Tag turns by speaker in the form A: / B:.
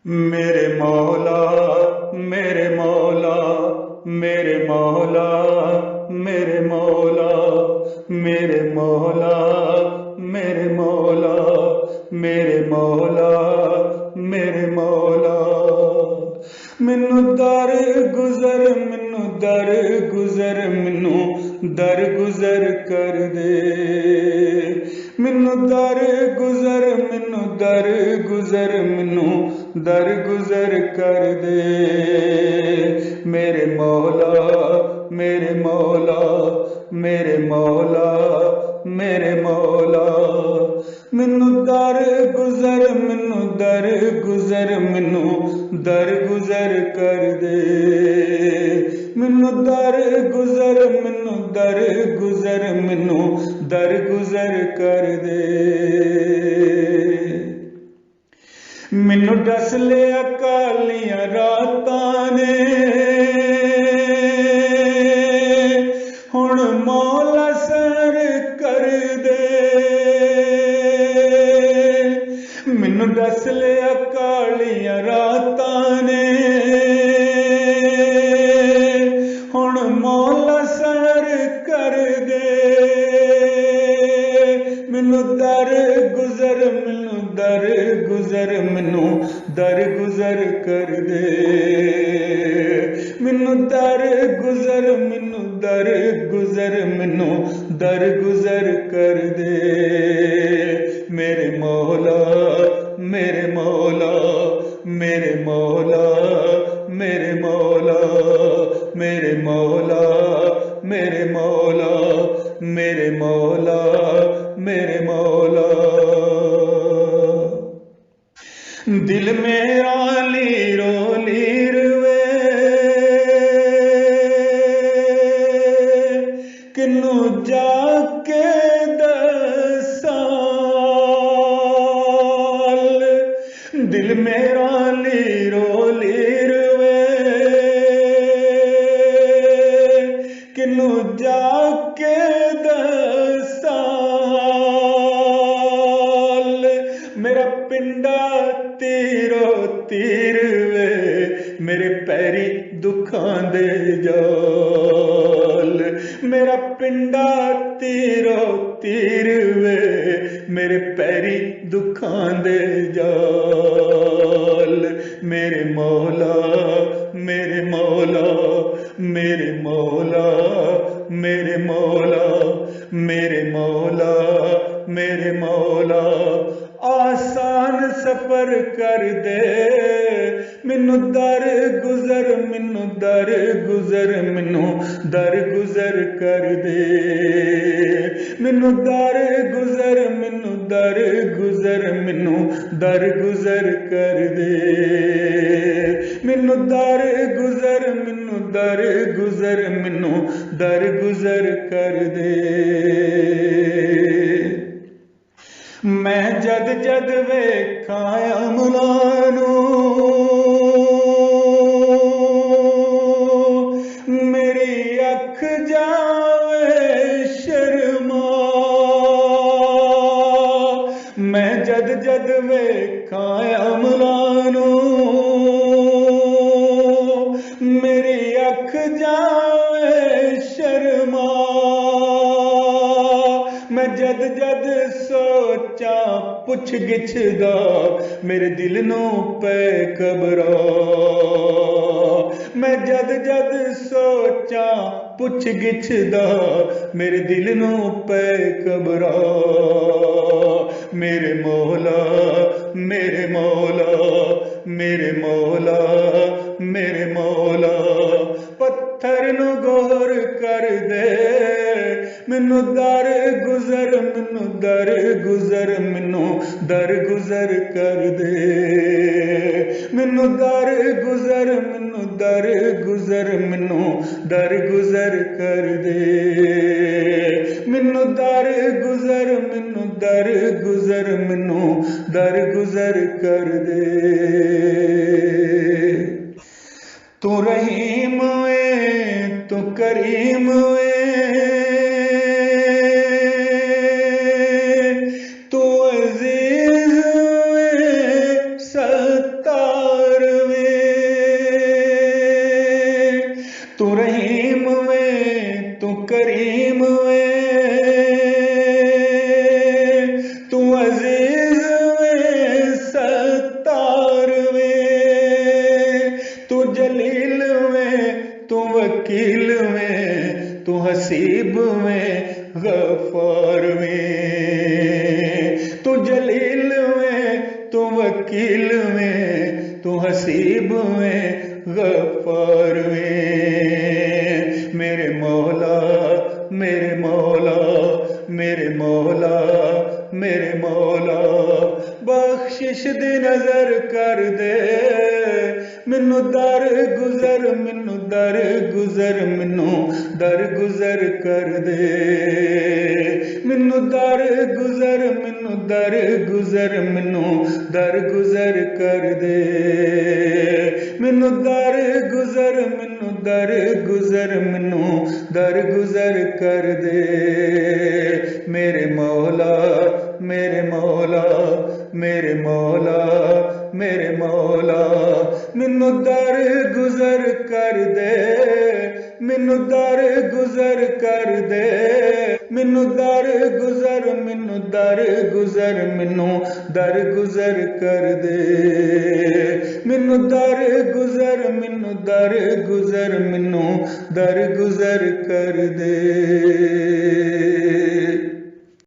A: میرے مولا میرے مولا میرے مولا میرے مولا میرے مولا میرے مولا میرے مولا میرے مولا مینوں در گزر مینوں در گزر مینوں در گزر کر دے مینوں در گزر مینوں در گزر مینوں در گزر کر دے میرے مولا میرے مولا میرے مولا میرے مولا مینوں در گزر مینوں در گزر مینوں در گزر کر دے مینوں در گزر مینوں در گزر مینوں در گزر کر دے مینوں ڈس لیا کالیاں راتاں نے ہن مولا سر کر دے مینوں ڈس لیا کالیاں راتاں نے ہن مولا سر کر دے مینوں در گزر مینوں در گزر مینوں در گزر کر دے مینوں در گزر مینوں در گزر مینوں در گزر کر دے میرے مولا میرے مولا میرے مولا میرے مولا میرے مولا میرے مولا میرے مولا میرے مولا دل میرا لیرو لیر وے کنوں جا کے دساں دل میرا لیرو لیر وے کنوں جا کے دساں میرا پنڈا تیرو تیر وے میرے پیری دکھاں دے جال میرا پنڈا تیرو تیر وے میرے پیری دکھاں دے جال میرے مولا میرے مولا میرے مولا میرے مولا میرے مولا میرے مولا آسان سفر کر دے مینوں در گزر مینوں در گزر مینوں در گزر کر دے مینوں در گزر مینوں در گزر مینوں در گزر کر دے مینوں در گزر مینوں در گزر مینوں در گزر کر دے میں جد جد ویکھاں املاں نوں میری اکھ جاوے شرما میں جد جد ویکھاں املاں نوں میری اکھ جاوے شرما میں جد جد سوچاں پچھ گچھ دا میرے دل نوں پے گھبرا میں جد جد سوچاں پچھ گچھ دا میرے دل نوں پے گھبرا میرے مولا میرے مولا میرے مولا میرے مولا پتھر نوں غور کر دے مینوں در گزر مینوں در گزر مینوں در گزر کر دے مینوں در گزر مینوں در گزر مینوں در گزر کر دے مینوں در گزر مینوں در گزر مینوں در گزر کر دے تو رحیم اے تو کریم اے تو عزیز اے ستار حسیب میں غفار میں، تو جلیل میں تو وکیل میں، تو حسیب میں غفار میں، میرے مولا میرے مولا میرے مولا میرے مولا، بخشش دی نظر کر دے مینوں در گزر، مینوں در گزر، مینوں در گزر کر دے، مینوں در گزر، مینوں در گزر، مینوں در گزر کر دے، مینوں در گزر، مینوں در گزر، مینوں در گزر کر دے، میرے مولا میرے مولا میرے مولا میرے مولا، مینوں در گزر کر دے، مینوں در گزر کر دے، مینوں در گزر، مینوں در گزر، مینوں در گزر کر دے، مینوں در گزر، مینوں در گزر، مینوں در گزر کر دے۔